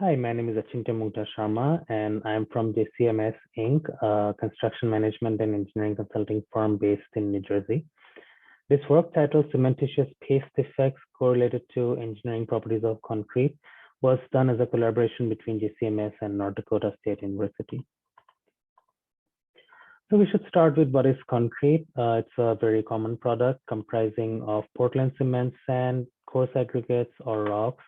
Hi, my name is Achintya Mukta Sharma, and I'm from JCMS Inc., a construction management and engineering consulting firm based in New Jersey. This work titled Cementitious Paste Defects Correlated to Engineering Properties of Concrete was done as a collaboration between JCMS and North Dakota State University. So we should start with what is concrete. It's a very common product comprising of Portland cement, sand, coarse aggregates or rocks,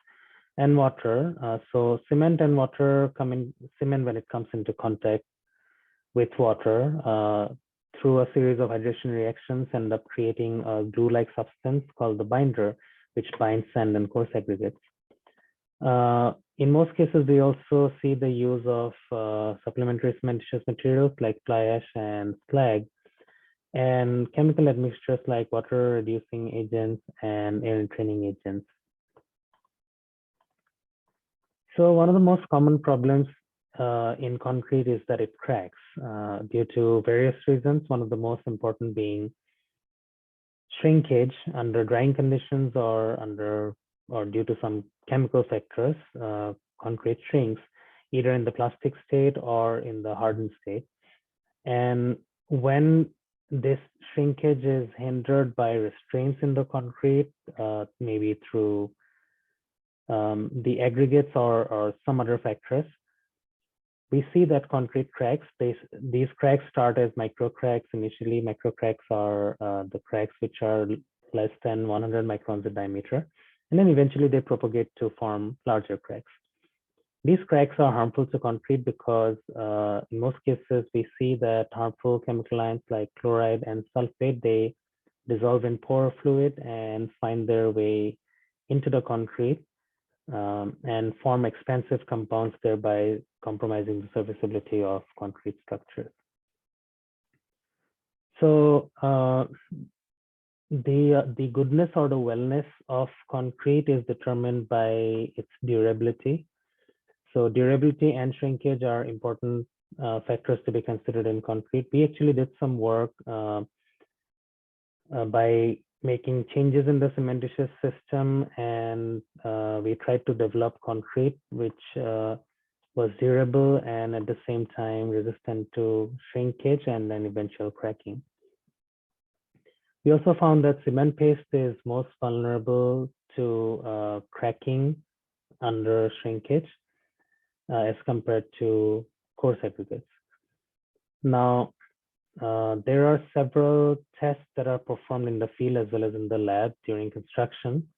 and water. So cement and water cement when it comes into contact with water through a series of hydration reactions end up creating a glue-like substance called the binder, which binds sand and coarse aggregates. In most cases, we also see the use of supplementary cementitious materials like fly ash and slag, and chemical admixtures like water reducing agents and air entraining agents. So one of the most common problems in concrete is that it cracks due to various reasons. One of the most important being shrinkage under drying conditions or due to some chemical factors. Concrete shrinks either in the plastic state or in the hardened state. And when this shrinkage is hindered by restraints in the concrete, maybe through the aggregates or some other factors, we see that concrete cracks, these cracks start as micro cracks. Initially, micro cracks are the cracks which are less than 100 microns in diameter, and then eventually they propagate to form larger cracks. These cracks are harmful to concrete because in most cases, we see that harmful chemical ions like chloride and sulfate, they dissolve in pore fluid and find their way into the concrete and form expansive compounds, thereby compromising the serviceability of concrete structures. So the goodness or the wellness of concrete is determined by its durability. So durability and shrinkage are important factors to be considered in concrete. We actually did some work by making changes in the cementitious system, and we tried to develop concrete which was durable and at the same time resistant to shrinkage and then eventual cracking. We also found that cement paste is most vulnerable to cracking under shrinkage as compared to coarse aggregates. Now, there are several tests that are performed in the field as well as in the lab during construction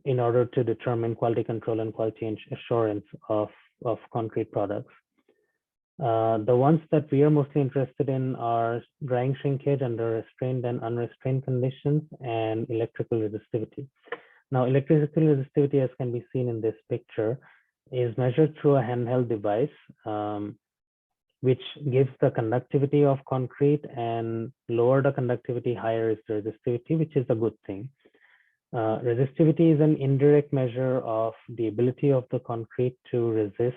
in order to determine quality control and quality assurance of concrete products. The ones that we are mostly interested in are drying shrinkage under restrained and unrestrained conditions and electrical resistivity. Now, electrical resistivity, as can be seen in this picture, is measured through a handheld device which gives the conductivity of concrete, and lower the conductivity, higher is the resistivity, which is a good thing. Resistivity is an indirect measure of the ability of the concrete to resist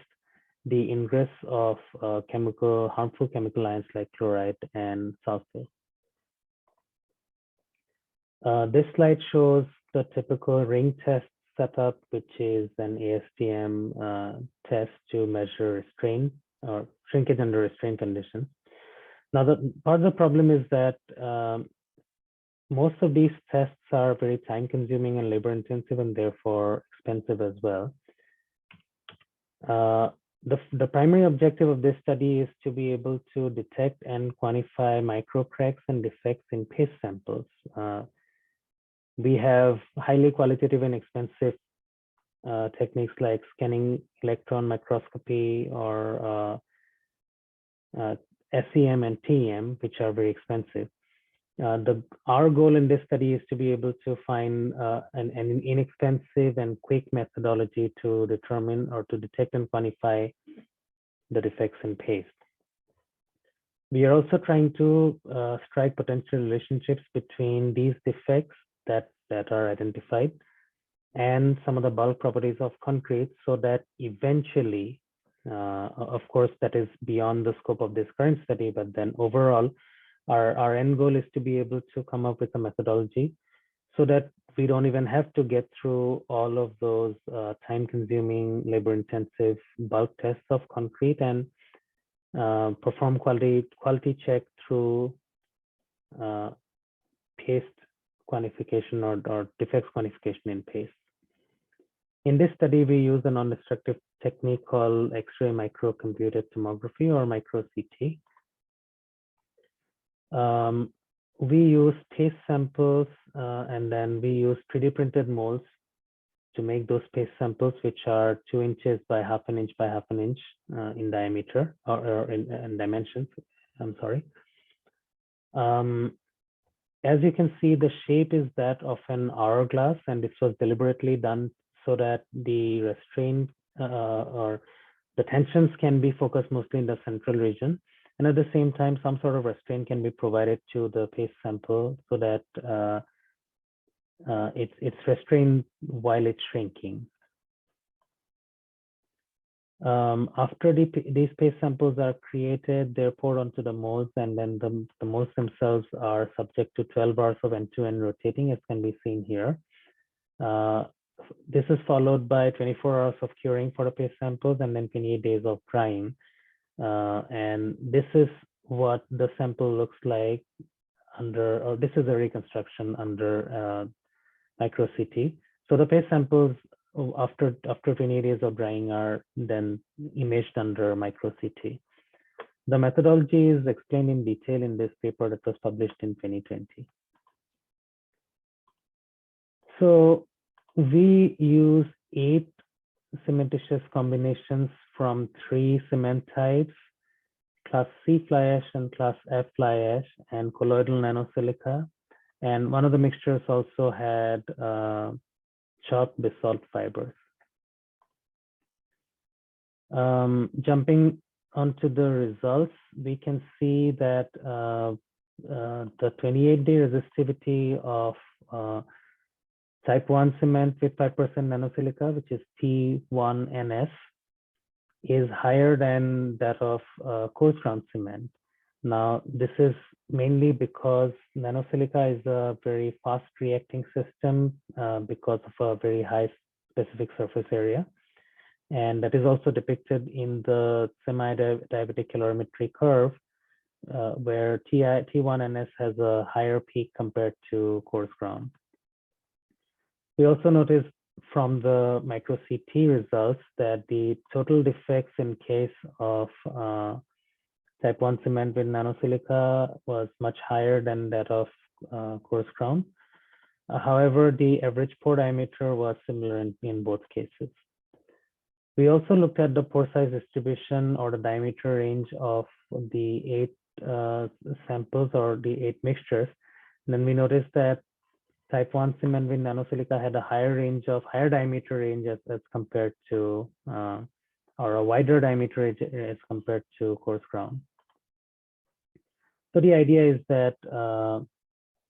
the ingress of harmful chemical ions like chloride and sulfate. This slide shows the typical ring test setup, which is an ASTM test to measure restraint or shrinkage under restraint conditions. Now, part of the problem is that most of these tests are very time consuming and labor intensive and therefore expensive as well. The primary objective of this study is to be able to detect and quantify micro cracks and defects in paste samples. We have highly qualitative and expensive techniques like scanning electron microscopy or SEM and TEM, which are very expensive. Our goal in this study is to be able to find an inexpensive and quick methodology to determine or to detect and quantify the defects in paste. We are also trying to strike potential relationships between these defects that are identified and some of the bulk properties of concrete, so that eventually, of course, that is beyond the scope of this current study, but then overall, our end goal is to be able to come up with a methodology so that we don't even have to get through all of those time-consuming, labor-intensive bulk tests of concrete and perform quality check through paste quantification or defects quantification in paste. In this study, we use a non-destructive technique called X-ray microcomputed tomography or micro-CT. We use paste samples and then we use 3D printed molds to make those paste samples, which are 2 inches by half an inch by half an inch in diameter or in dimensions. I'm sorry. As you can see, the shape is that of an hourglass, and this was deliberately done so that the restraint or the tensions can be focused mostly in the central region. And at the same time, some sort of restraint can be provided to the paste sample so that it's restrained while it's shrinking. After these paste samples are created, they're poured onto the molds, and then the molds themselves are subject to 12 hours of end-to-end rotating, as can be seen here. This is followed by 24 hours of curing for the paste samples and then 28 days of drying. And this is what the sample looks like under, or this is a reconstruction under micro-CT. So the paste samples after 28 days of drying are then imaged under micro-CT. The methodology is explained in detail in this paper that was published in 2020. So we use 8 cementitious combinations from 3 cement types, class C fly ash and class F fly ash, and colloidal nanosilica. And one of the mixtures also had chalk basalt fibers. Jumping onto the results, we can see that the 28-day resistivity of type 1 cement with 5% nanosilica, which is T1NS, is higher than that of coarse ground cement. Now, this is mainly because nanosilica is a very fast reacting system because of a very high specific surface area. And that is also depicted in the semi-diabetic calorimetry curve, where T1NS has a higher peak compared to coarse ground. We also noticed from the micro-CT results that the total defects in case of type 1 cement with nanosilica was much higher than that of coarse ground. However, the average pore diameter was similar in both cases. We also looked at the pore size distribution or the diameter range of the 8 samples or the 8 mixtures. And then we noticed that type 1 cement with nanosilica had a higher diameter range as compared to, or a wider diameter range as compared to coarse ground. So the idea is that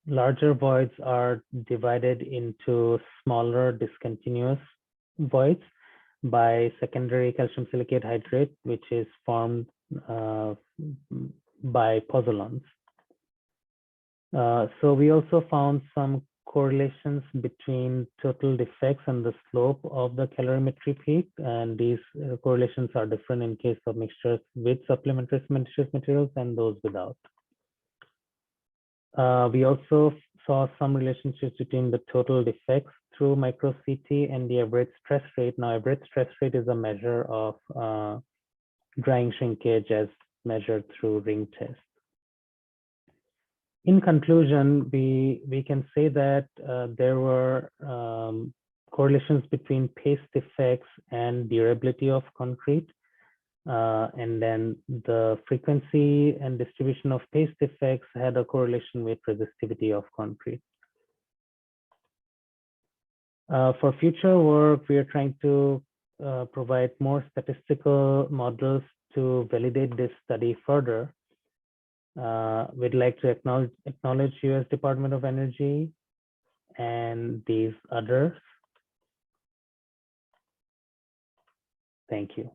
larger voids are divided into smaller discontinuous voids by secondary calcium silicate hydrate, which is formed by pozzolans. So we also found some correlations between total defects and the slope of the calorimetry peak, and these correlations are different in case of mixtures with supplementary cementitious materials and those without. We also saw some relationships between the total defects through micro-CT and the average stress rate. Now, average stress rate is a measure of drying shrinkage as measured through ring test. In conclusion, we can say that there were correlations between paste defects and durability of concrete. And then the frequency and distribution of paste defects had a correlation with resistivity of concrete. For future work, we are trying to provide more statistical models to validate this study further. We'd like to acknowledge US Department of Energy and these others. Thank you.